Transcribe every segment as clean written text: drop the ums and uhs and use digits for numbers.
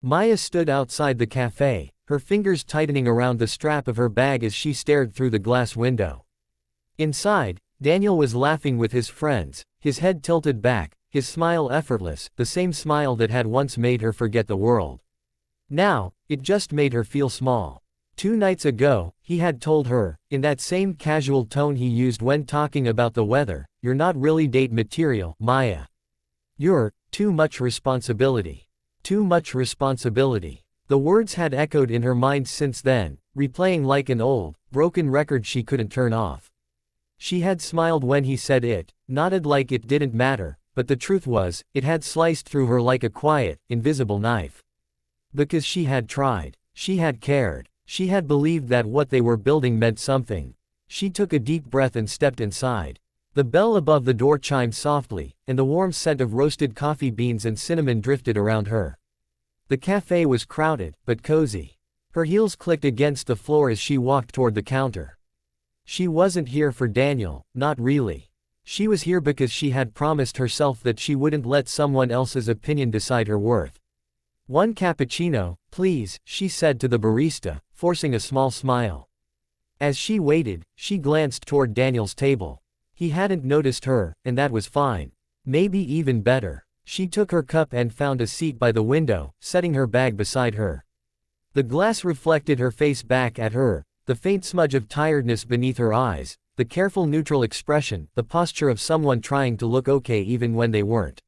Maya stood outside the cafe, her fingers tightening around the strap of her bag as she stared through the glass window. Inside, Daniel was laughing with his friends, his head tilted back, his smile effortless, the same smile that had once made her forget the world. Now, it just made her feel small. 2 nights ago, he had told her, in that same casual tone he used when talking about the weather, "You're not really date material, Maya. You're too much responsibility. Too much responsibility." The words had echoed in her mind since then, replaying like an old, broken record she couldn't turn off. She had smiled when he said it, nodded like it didn't matter, but the truth was, it had sliced through her like a quiet, invisible knife. Because she had tried. She had cared. She had believed that what they were building meant something. She took a deep breath and stepped inside. The bell above the door chimed softly, and the warm scent of roasted coffee beans and cinnamon drifted around her. The cafe was crowded, but cozy. Her heels clicked against the floor as she walked toward the counter. She wasn't here for Daniel, not really. She was here because she had promised herself that she wouldn't let someone else's opinion decide her worth. "1 cappuccino, please," she said to the barista, forcing a small smile. As she waited, she glanced toward Daniel's table. He hadn't noticed her, and that was fine. Maybe even better. She took her cup and found a seat by the window, setting her bag beside her. The glass reflected her face back at her, the faint smudge of tiredness beneath her eyes, the careful neutral expression, the posture of someone trying to look okay even when they weren't.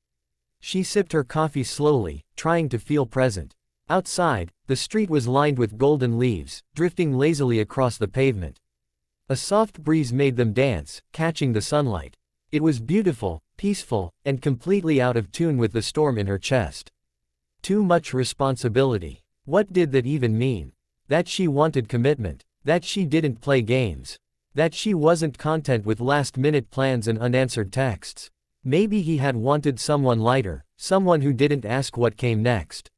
She sipped her coffee slowly, trying to feel present. Outside, the street was lined with golden leaves, drifting lazily across the pavement. A soft breeze made them dance, catching the sunlight. It was beautiful, peaceful, and completely out of tune with the storm in her chest. Too much responsibility. What did that even mean? That she wanted commitment. That she didn't play games. That she wasn't content with last-minute plans and unanswered texts. Maybe he had wanted someone lighter, someone who didn't ask what came next.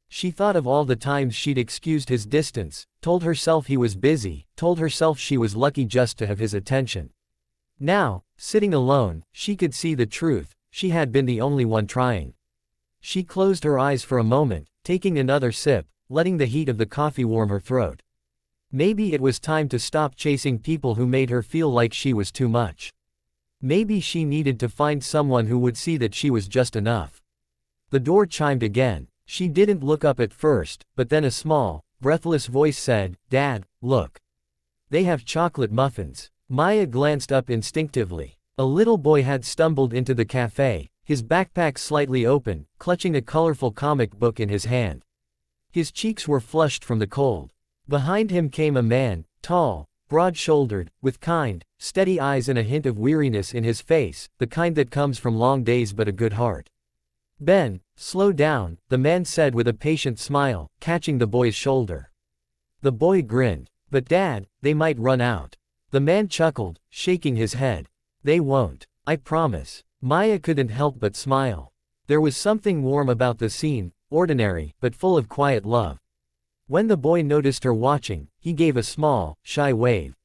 She thought of all the times she'd excused his distance, told herself he was busy, told herself she was lucky just to have his attention. Now, sitting alone, she could see the truth, she had been the only one trying. She closed her eyes for a moment, taking another sip, letting the heat of the coffee warm her throat. Maybe it was time to stop chasing people who made her feel like she was too much. Maybe she needed to find someone who would see that she was just enough. The door chimed again. She didn't look up at first, but then a small, breathless voice said, "Dad, look. They have chocolate muffins." Maya glanced up instinctively. A little boy had stumbled into the cafe, his backpack slightly open, clutching a colorful comic book in his hand. His cheeks were flushed from the cold. Behind him came a man, tall, broad-shouldered, with kind, steady eyes and a hint of weariness in his face, the kind that comes from long days but a good heart. "Ben, slow down," the man said with a patient smile, catching the boy's shoulder. The boy grinned. "But Dad, they might run out." The man chuckled, shaking his head. "They won't. I promise." Maya couldn't help but smile. There was something warm about the scene, ordinary, but full of quiet love. When the boy noticed her watching, he gave a small, shy wave.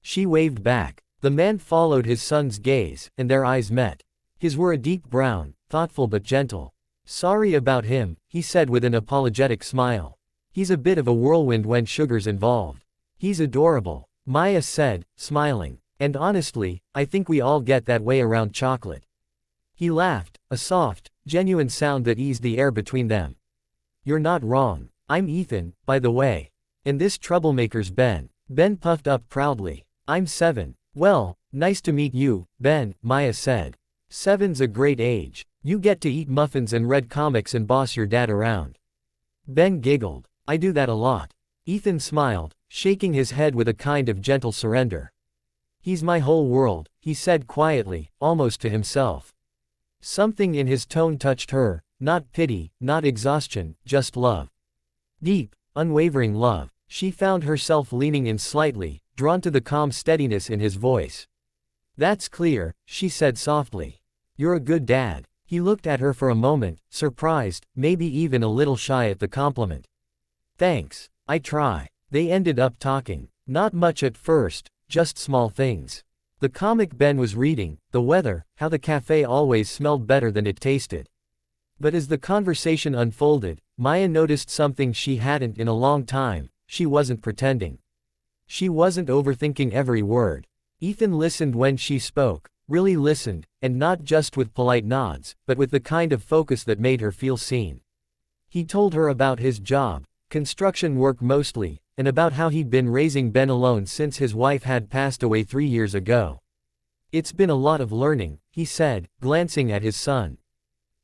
She waved back. The man followed his son's gaze, and their eyes met. His were a deep brown, thoughtful but gentle. "Sorry about him," he said with an apologetic smile. "He's a bit of a whirlwind when sugar's involved." "He's adorable," Maya said, smiling. "And honestly, I think we all get that way around chocolate." He laughed, a soft, genuine sound that eased the air between them. "You're not wrong. I'm Ethan, by the way. And this troublemaker's Ben." Ben puffed up proudly. "I'm 7. "Well, nice to meet you, Ben," Maya said. "7's a great age. You get to eat muffins and read comics and boss your dad around." Ben giggled. "I do that a lot." Ethan smiled, shaking his head with a kind of gentle surrender. "He's my whole world," he said quietly, almost to himself. Something in his tone touched her, not pity, not exhaustion, just love. Deep, unwavering love. She found herself leaning in slightly, drawn to the calm steadiness in his voice. "That's clear," she said softly. "You're a good dad." He looked at her for a moment, surprised, maybe even a little shy at the compliment. "Thanks. I try." They ended up talking. Not much at first, just small things. The comic Ben was reading, the weather, how the cafe always smelled better than it tasted. But as the conversation unfolded, Maya noticed something she hadn't in a long time. She wasn't pretending. She wasn't overthinking every word. Ethan listened when she spoke, really listened, and not just with polite nods, but with the kind of focus that made her feel seen. He told her about his job, construction work mostly, and about how he'd been raising Ben alone since his wife had passed away 3 years ago. "It's been a lot of learning," he said, glancing at his son.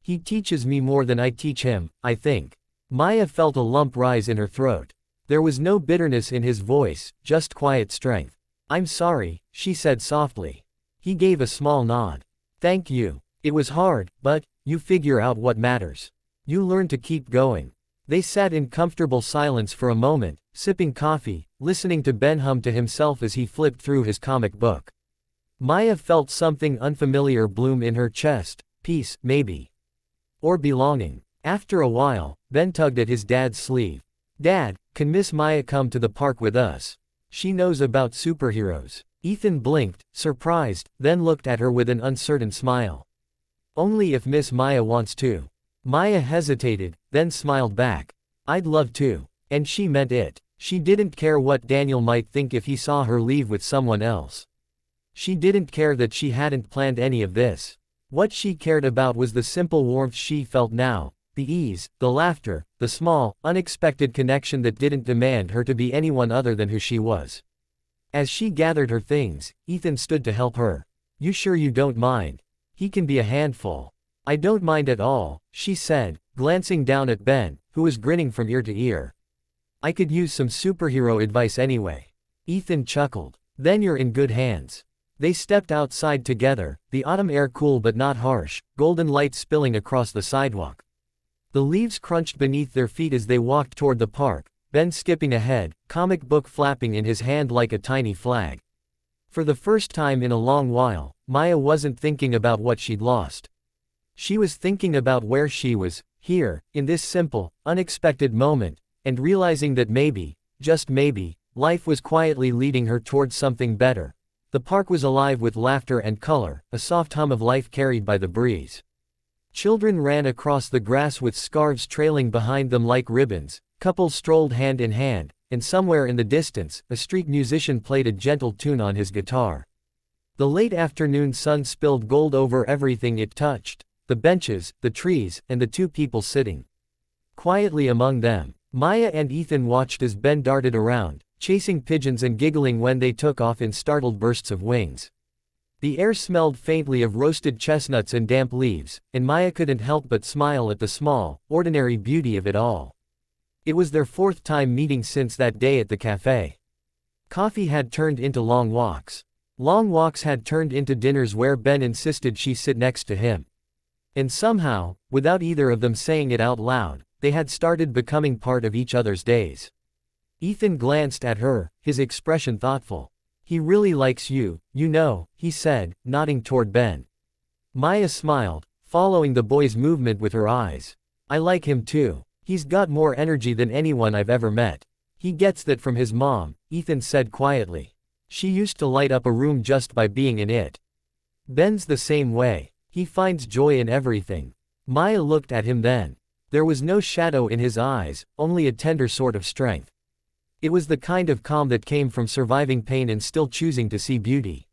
"He teaches me more than I teach him, I think." Maya felt a lump rise in her throat. There was no bitterness in his voice, just quiet strength. "I'm sorry," she said softly. He gave a small nod. "Thank you. It was hard, but you figure out what matters. You learn to keep going." They sat in comfortable silence for a moment, sipping coffee, listening to Ben hum to himself as he flipped through his comic book. Maya felt something unfamiliar bloom in her chest, peace, maybe. Or belonging. After a while, Ben tugged at his dad's sleeve. "Dad, can Miss Maya come to the park with us? She knows about superheroes." Ethan blinked, surprised, then looked at her with an uncertain smile. "Only if Miss Maya wants to." Maya hesitated, then smiled back. "I'd love to." And she meant it. She didn't care what Daniel might think if he saw her leave with someone else. She didn't care that she hadn't planned any of this. What she cared about was the simple warmth she felt now, the ease, the laughter, the small, unexpected connection that didn't demand her to be anyone other than who she was. As she gathered her things, Ethan stood to help her. "You sure you don't mind? He can be a handful." "I don't mind at all," she said, glancing down at Ben, who was grinning from ear to ear. "I could use some superhero advice anyway." Ethan chuckled. "Then you're in good hands." They stepped outside together, the autumn air cool but not harsh, golden light spilling across the sidewalk. The leaves crunched beneath their feet as they walked toward the park, Ben skipping ahead, comic book flapping in his hand like a tiny flag. For the first time in a long while, Maya wasn't thinking about what she'd lost. She was thinking about where she was, here, in this simple, unexpected moment, and realizing that maybe, just maybe, life was quietly leading her towards something better. The park was alive with laughter and color, a soft hum of life carried by the breeze. Children ran across the grass with scarves trailing behind them like ribbons, couples strolled hand in hand, and somewhere in the distance, a street musician played a gentle tune on his guitar. The late afternoon sun spilled gold over everything it touched, the benches, the trees, and the two people sitting quietly among them. Maya and Ethan watched as Ben darted around, chasing pigeons and giggling when they took off in startled bursts of wings. The air smelled faintly of roasted chestnuts and damp leaves, and Maya couldn't help but smile at the small, ordinary beauty of it all. It was their 4th time meeting since that day at the café. Coffee had turned into long walks. Long walks had turned into dinners where Ben insisted she sit next to him. And somehow, without either of them saying it out loud, they had started becoming part of each other's days. Ethan glanced at her, his expression thoughtful. "He really likes you, you know," he said, nodding toward Ben. Maya smiled, following the boy's movement with her eyes. "I like him too. He's got more energy than anyone I've ever met. He gets that from his mom," Ethan said quietly. "She used to light up a room just by being in it. Ben's the same way. He finds joy in everything." Maya looked at him then. There was no shadow in his eyes, only a tender sort of strength. It was the kind of calm that came from surviving pain and still choosing to see beauty.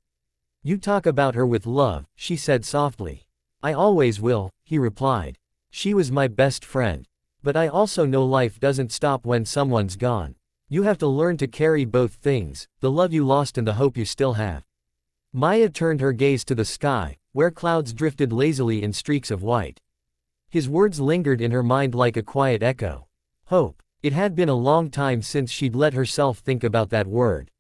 "You talk about her with love," she said softly. "I always will," he replied. "She was my best friend. But I also know life doesn't stop when someone's gone. You have to learn to carry both things, the love you lost and the hope you still have." Maya turned her gaze to the sky, where clouds drifted lazily in streaks of white. His words lingered in her mind like a quiet echo. Hope. It had been a long time since she'd let herself think about that word.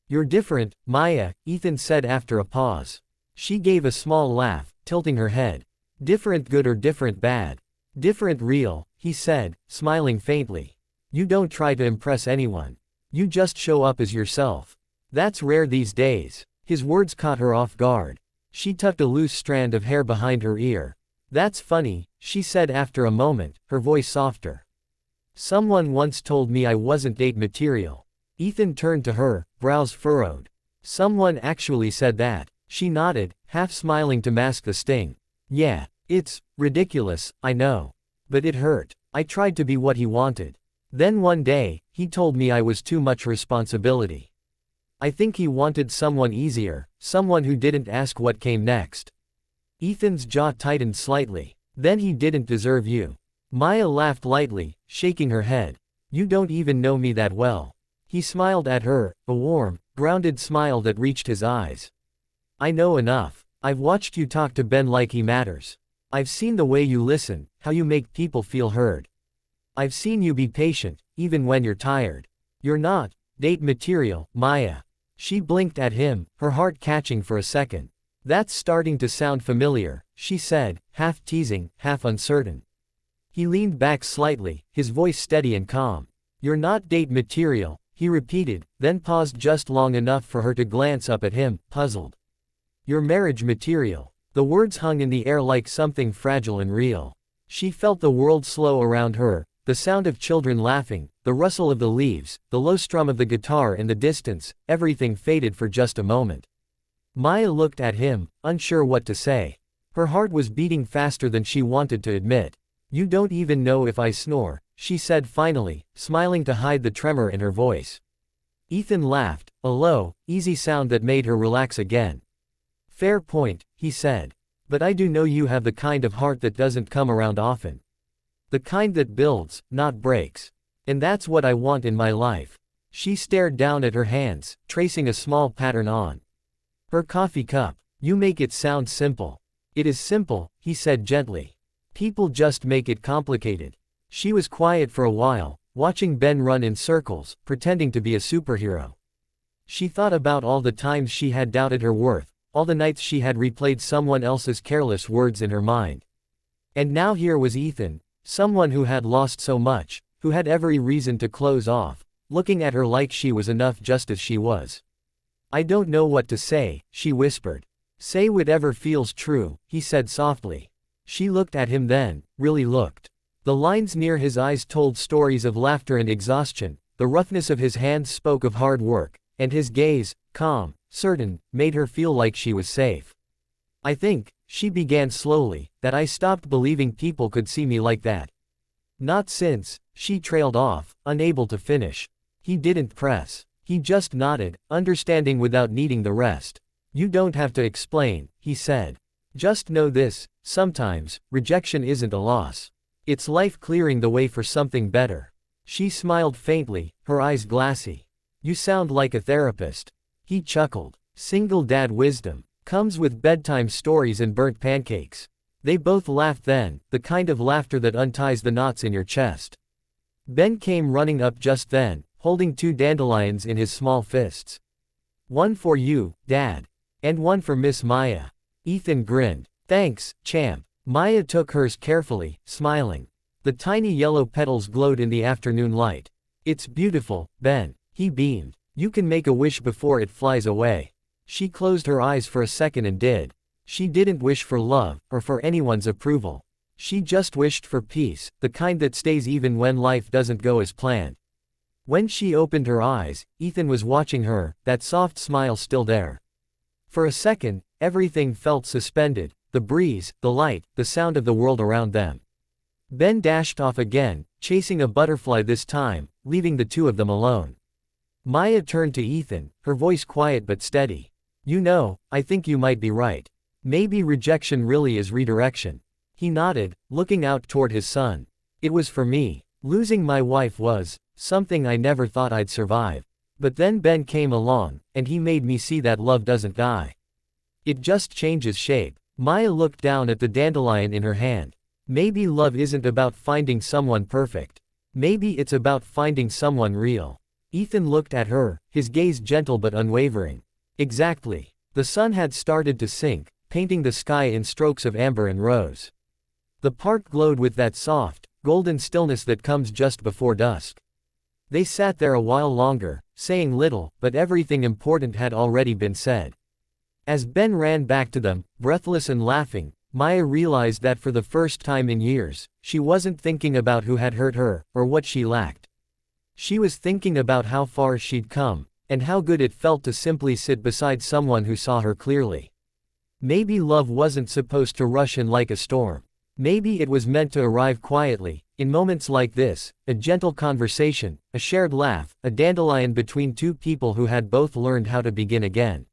"You're different, Maya," Ethan said after a pause. She gave a small laugh, tilting her head. "Different good or different bad?" "Different real," he said, smiling faintly. "You don't try to impress anyone. You just show up as yourself. That's rare these days." His words caught her off guard. She tucked a loose strand of hair behind her ear. "That's funny," she said after a moment, her voice softer. "Someone once told me I wasn't date material." Ethan turned to her, brows furrowed. "Someone actually said that?" She nodded, half smiling to mask the sting. "Yeah. It's ridiculous, I know. But it hurt. I tried to be what he wanted. Then one day, he told me I was too much responsibility. I think he wanted someone easier, someone who didn't ask what came next. Ethan's jaw tightened slightly. Then he didn't deserve you. Maya laughed lightly, shaking her head. You don't even know me that well. He smiled at her, a warm, grounded smile that reached his eyes. I know enough. I've watched you talk to Ben like he matters. I've seen the way you listen, how you make people feel heard. I've seen you be patient, even when you're tired. You're not date material, Maya. She blinked at him, her heart catching for a second. That's starting to sound familiar, she said, half teasing, half uncertain. He leaned back slightly, his voice steady and calm. You're not date material, he repeated, then paused just long enough for her to glance up at him, puzzled. You're marriage material. The words hung in the air like something fragile and real. She felt the world slow around her, the sound of children laughing, the rustle of the leaves, the low strum of the guitar in the distance, everything faded for just a moment. Maya looked at him, unsure what to say. Her heart was beating faster than she wanted to admit. You don't even know if I snore, she said finally, smiling to hide the tremor in her voice. Ethan laughed, a low, easy sound that made her relax again. Fair point, he said. But I do know you have the kind of heart that doesn't come around often. The kind that builds, not breaks. And that's what I want in my life. She stared down at her hands, tracing a small pattern on her coffee cup. You make it sound simple. It is simple, he said gently. People just make it complicated. She was quiet for a while, watching Ben run in circles, pretending to be a superhero. She thought about all the times she had doubted her worth, all the nights she had replayed someone else's careless words in her mind. And now here was Ethan, someone who had lost so much, who had every reason to close off, looking at her like she was enough just as she was. I don't know what to say, she whispered. Say whatever feels true, he said softly. She looked at him then, really looked. The lines near his eyes told stories of laughter and exhaustion, the roughness of his hands spoke of hard work, and his gaze, calm, certain, made her feel like she was safe. I think, she began slowly, that I stopped believing people could see me like that. Not since, she trailed off, unable to finish. He didn't press. He just nodded, understanding without needing the rest. You don't have to explain, he said. Just know this, sometimes, rejection isn't a loss. It's life clearing the way for something better. She smiled faintly, her eyes glassy. You sound like a therapist. He chuckled. Single dad wisdom. Comes with bedtime stories and burnt pancakes. They both laughed then, the kind of laughter that unties the knots in your chest. Ben came running up just then, holding 2 dandelions in his small fists. One for you, Dad. And one for Miss Maya. Ethan grinned. Thanks, champ. Maya took hers carefully, smiling. The tiny yellow petals glowed in the afternoon light. It's beautiful, Ben. He beamed. You can make a wish before it flies away. She closed her eyes for a second and did. She didn't wish for love, or for anyone's approval. She just wished for peace, the kind that stays even when life doesn't go as planned. When she opened her eyes, Ethan was watching her, that soft smile still there. For a second, everything felt suspended, the breeze, the light, the sound of the world around them. Ben dashed off again, chasing a butterfly this time, leaving the 2 of them alone. Maya turned to Ethan, her voice quiet but steady. You know, I think you might be right. Maybe rejection really is redirection. He nodded, looking out toward his son. It was for me. Losing my wife was something I never thought I'd survive. But then Ben came along, and he made me see that love doesn't die. It just changes shape. Maya looked down at the dandelion in her hand. Maybe love isn't about finding someone perfect. Maybe it's about finding someone real. Ethan looked at her, his gaze gentle but unwavering. Exactly. The sun had started to sink, painting the sky in strokes of amber and rose. The park glowed with that soft, golden stillness that comes just before dusk. They sat there a while longer, saying little, but everything important had already been said. As Ben ran back to them, breathless and laughing, Maya realized that for the first time in years, she wasn't thinking about who had hurt her, or what she lacked. She was thinking about how far she'd come, and how good it felt to simply sit beside someone who saw her clearly. Maybe love wasn't supposed to rush in like a storm. Maybe it was meant to arrive quietly, in moments like this, a gentle conversation, a shared laugh, a dandelion between two people who had both learned how to begin again.